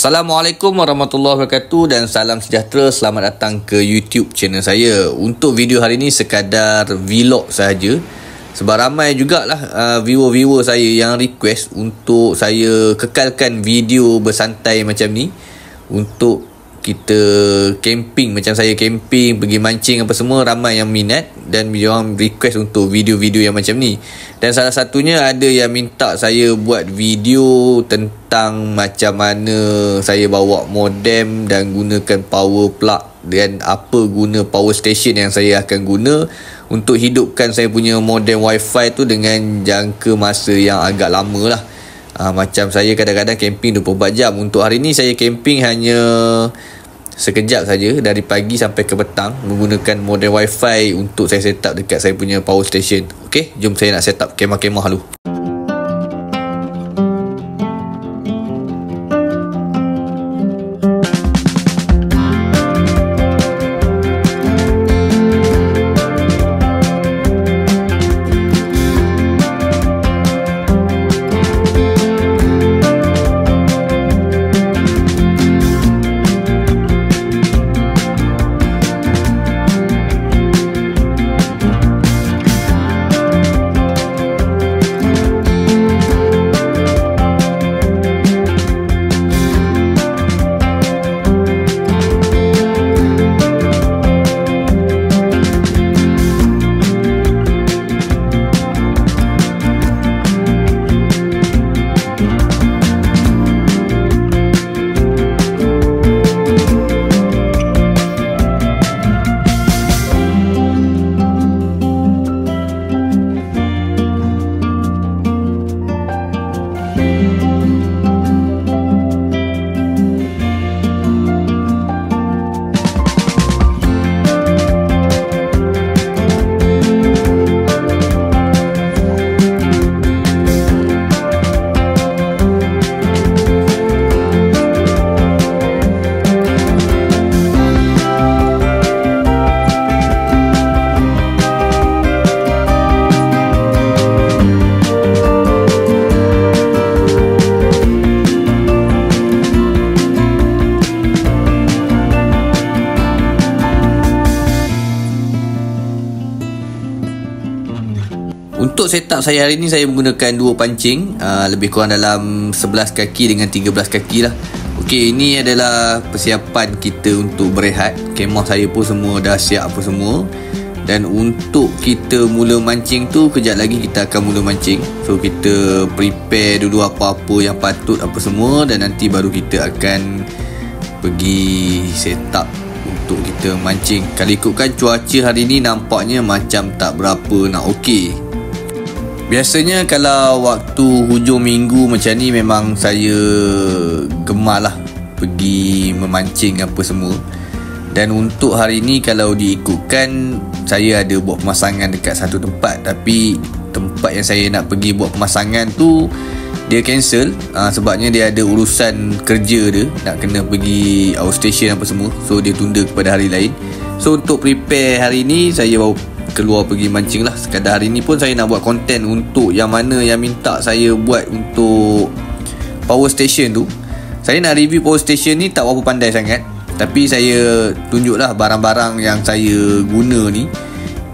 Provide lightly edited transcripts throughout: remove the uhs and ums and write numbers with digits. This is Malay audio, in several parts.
Assalamualaikum warahmatullahi wabarakatuh dan salam sejahtera. Selamat datang ke YouTube channel saya. Untuk video hari ni sekadar vlog sahaja. Sebab ramai jugalah viewer-viewer saya yang request untuk saya kekalkan video bersantai macam ni, untuk kita camping, macam saya camping, pergi mancing apa semua. Ramai yang minat dan diorang request untuk video-video yang macam ni. Dan salah satunya ada yang minta saya buat video tentang macam mana saya bawa modem dan gunakan power plug, dan apa guna power station yang saya akan guna untuk hidupkan saya punya modem wifi tu dengan jangka masa yang agak lama lah. Macam saya kadang-kadang camping 24 jam. Untuk hari ni saya camping hanya sekejap saja, dari pagi sampai ke petang, menggunakan modem wifi untuk saya set up dekat saya punya power station. Okey, jom saya nak set up kemah-kemah dulu. Untuk setup saya hari ni, saya menggunakan dua pancing, lebih kurang dalam 11 kaki dengan 13 kaki lah. Okey, ini adalah persiapan kita untuk berehat. Kemah saya pun semua dah siap apa semua. Dan untuk kita mula mancing tu, kejap lagi kita akan mula mancing. So kita prepare dulu apa-apa yang patut apa semua, dan nanti baru kita akan pergi setup untuk kita mancing. Kalau ikutkan cuaca hari ni, nampaknya macam tak berapa nak okey. Biasanya kalau waktu hujung minggu macam ni, memang saya gemar lah pergi memancing apa semua. Dan untuk hari ni, kalau diikutkan, saya ada buat pemasangan dekat satu tempat. Tapi tempat yang saya nak pergi buat pemasangan tu, dia cancel, sebabnya dia ada urusan kerja dia, nak kena pergi outstation apa semua. So dia tunda kepada hari lain. So untuk prepare hari ni, saya baru keluar pergi mancing lah. Sekadar hari ni pun saya nak buat konten untuk yang mana yang minta saya buat untuk power station tu. Saya nak review power station ni tak berapa pandai sangat, tapi saya tunjuklah barang-barang yang saya guna ni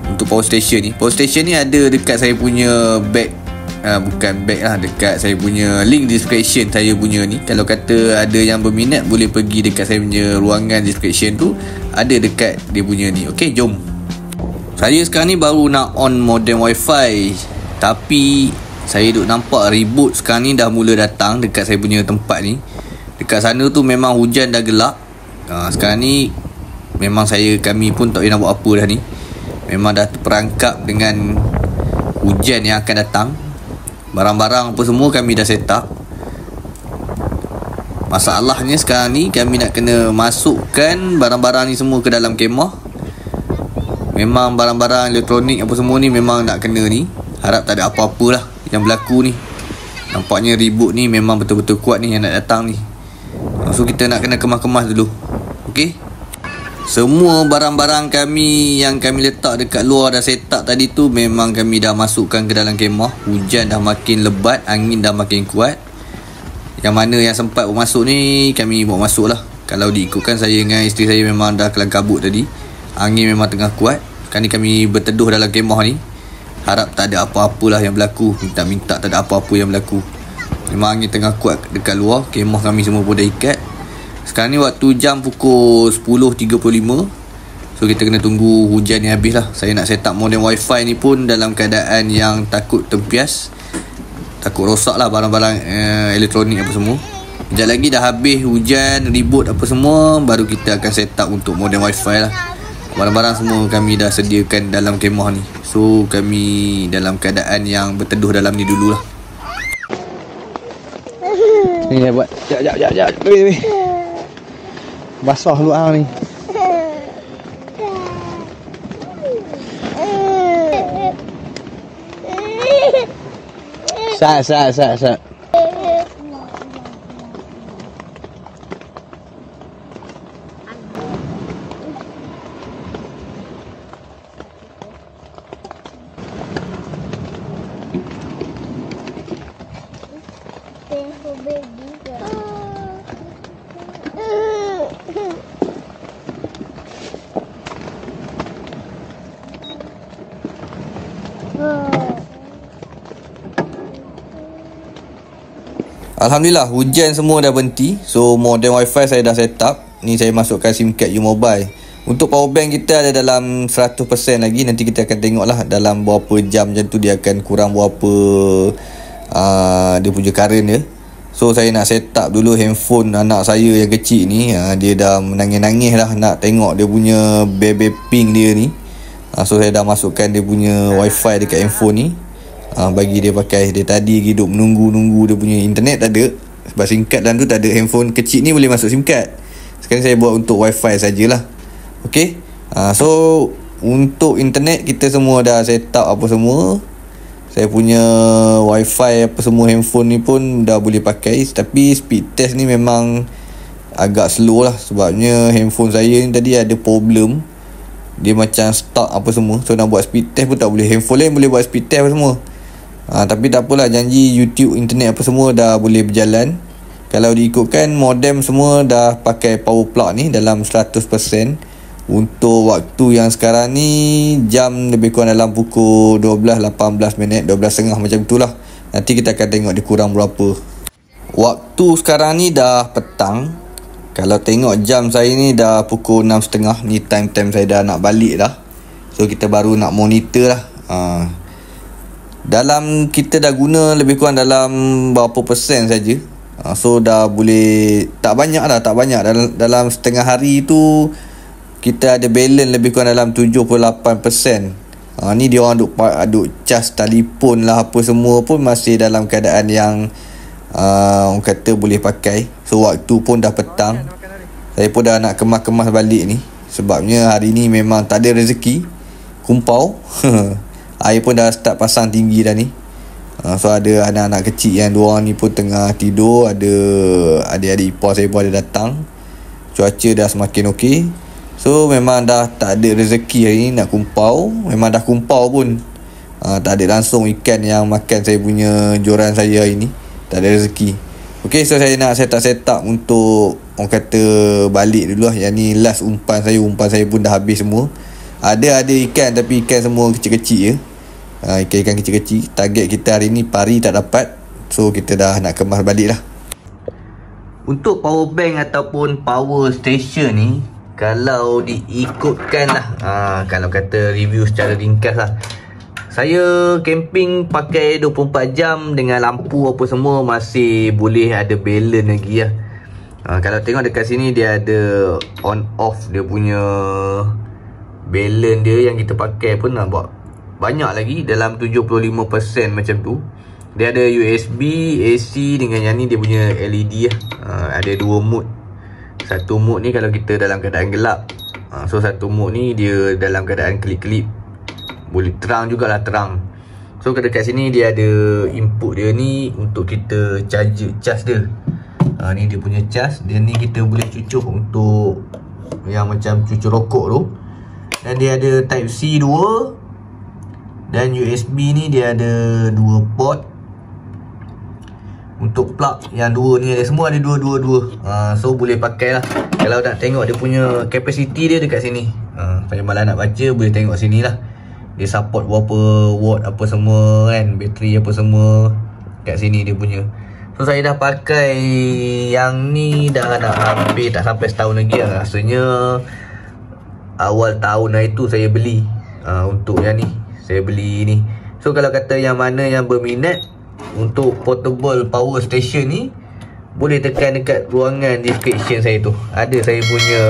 untuk power station ni. Power station ni ada dekat saya punya bag, bukan bag lah, dekat saya punya link description saya punya ni. Kalau kata ada yang berminat, boleh pergi dekat saya punya ruangan description tu, ada dekat dia punya ni. Okey, jom. Saya sekarang ni baru nak on modem wifi, tapi saya duk nampak ribut sekarang ni dah mula datang dekat saya punya tempat ni. Dekat sana tu memang hujan dah gelap. Sekarang ni memang kami pun tak boleh nak buat apa dah ni. Memang dah terperangkap dengan hujan yang akan datang. Barang-barang apa semua kami dah set up. Masalahnya sekarang ni kami nak kena masukkan barang-barang ni semua ke dalam kemah. Memang barang-barang elektronik apa semua ni memang nak kena ni. Harap tak ada apa-apa lah yang berlaku ni. Nampaknya ribut ni memang betul-betul kuat ni yang nak datang ni. So kita nak kena kemas-kemas dulu. Okey. Semua barang-barang kami yang kami letak dekat luar dah set up tadi tu, memang kami dah masukkan ke dalam kemah. Hujan dah makin lebat, angin dah makin kuat. Yang mana yang sempat masuk ni kami bawa masuk lah. Kalau diikutkan saya dengan isteri saya memang dah kelang kabut tadi. Angin memang tengah kuat. Sekarang ni kami berteduh dalam kemah ni. Harap tak ada apa-apalah yang berlaku. Minta-minta tak ada apa-apa yang berlaku. Memang angin tengah kuat dekat luar. Kemah kami semua pun dah ikat. Sekarang ni waktu jam pukul 10.35. So kita kena tunggu hujan ni habis lah. Saya nak set up modem wifi ni pun dalam keadaan yang takut tempias, takut rosak lah barang-barang elektronik apa semua. Sekejap lagi dah habis hujan, ribut apa semua, baru kita akan set up untuk modem wifi lah. Barang-barang semua kami dah sediakan dalam kemah ni. So kami dalam keadaan yang berteduh dalam ni dululah. Ni dah buat. Jap. Lebih. Basah luar ni. Sat. Alhamdulillah hujan semua dah berhenti. So modem wifi saya dah set up. Ni saya masukkan SIM card U-Mobile. Untuk power bank kita ada dalam 100% lagi. Nanti kita akan tengok lah dalam berapa jam macam tu dia akan kurang berapa dia punya current dia. So saya nak set up dulu handphone anak saya yang kecil ni. Dia dah menangis-nangis lah nak tengok dia punya baby pink dia ni. So saya dah masukkan dia punya wifi dekat handphone ni. Bagi dia pakai. Dia tadi hidup menunggu dia punya internet tak ada. Sebab SIM card dalam tu tak ada. Handphone kecil ni boleh masuk SIM card. Sekarang saya buat untuk wifi sajalah. Okay. So untuk internet kita semua dah set up apa semua. Saya punya wifi apa semua handphone ni pun dah boleh pakai. Tapi speed test ni memang agak slow lah. Sebabnya handphone saya ni tadi ada problem. Dia macam stuck apa semua. So nak buat speed test pun tak boleh. Handphone lain boleh buat speed test apa semua. Tapi tak apalah, janji YouTube, internet apa semua dah boleh berjalan. Kalau diikutkan modem semua dah pakai power plug ni dalam 100%. Untuk waktu yang sekarang ni jam lebih kurang dalam pukul 12.18 minit, 12.30 macam itulah. Nanti kita akan tengok dia kurang berapa. Waktu sekarang ni dah petang. Kalau tengok jam saya ni dah pukul 6.30. Ni time saya dah nak balik dah. So kita baru nak monitor lah. Dalam kita dah guna lebih kurang dalam berapa persen saja. So dah boleh, tak banyak. Dalam setengah hari tu kita ada balance lebih kurang dalam 78%. Ni dia orang duk cas telefon lah apa semua pun masih dalam keadaan yang orang kata boleh pakai. So waktu pun dah petang. Saya pun dah nak kemas-kemas balik ni. Sebabnya hari ni memang tak ada rezeki. Kumpau. Air pun dah start pasang tinggi dah ni. So ada anak-anak kecil yang dua orang ni pun tengah tidur. Ada adik-adik ipar saya pun ada datang. Cuaca dah semakin okey. So memang dah tak ada rezeki hari ni nak kumpau. Memang dah kumpau pun tak ada langsung ikan yang makan saya punya joran saya hari ni. Tak ada rezeki. Okay, so saya nak set up untuk orang kata balik dulu lah. Yang ni last umpan saya. Umpan saya pun dah habis semua. Ada ikan tapi ikan semua kecil-kecil je. Ikan-ikan kecil-kecil. Target kita hari ni pari tak dapat. So kita dah nak kemas balik lah. Untuk power bank ataupun power station ni, kalau diikutkan lah, kalau kata review secara ringkas lah, saya camping pakai 24 jam dengan lampu apa semua masih boleh ada balance lagi lah. Kalau tengok dekat sini dia ada on off dia punya balance dia yang kita pakai pun nampak banyak lagi, dalam 75% macam tu. Dia ada USB, AC dengan yang ni dia punya LED lah. Ada dua mode. Satu mode ni kalau kita dalam keadaan gelap. So satu mode ni dia dalam keadaan kelip-kelip. Boleh terang jugalah, terang. So dekat sini dia ada input dia ni untuk kita charge dia. Ni dia punya charge. Dia ni kita boleh cucuk untuk yang macam cucuk rokok tu. Dan dia ada type C 2. Dan USB ni dia ada 2 port. Untuk plug yang dua ni semua ada dua. So boleh pakai lah. Kalau nak tengok dia punya capacity dia dekat sini. Kalau malah nak baca boleh tengok sini lah. Dia support berapa watt apa semua kan, bateri apa semua kat sini dia punya. So saya dah pakai yang ni dah nak hampir tak sampai setahun lagi lah. Rasanya awal tahun lah itu saya beli. Untuk yang ni saya beli ni. So kalau kata yang mana yang berminat untuk portable power station ni, boleh tekan dekat ruangan description saya tu. Ada saya punya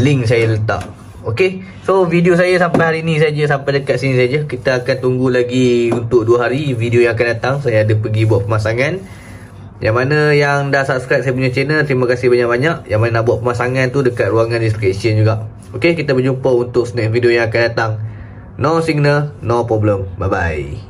link saya letak. Okay, so video saya sampai hari ni saja, sampai dekat sini saja. Kita akan tunggu lagi untuk 2 hari video yang akan datang. Saya ada pergi buat pemasangan. Yang mana yang dah subscribe saya punya channel, terima kasih banyak-banyak. Yang mana nak buat pemasangan tu dekat ruangan description juga. Okay, kita berjumpa untuk next video yang akan datang. No signal, no problem. Bye bye.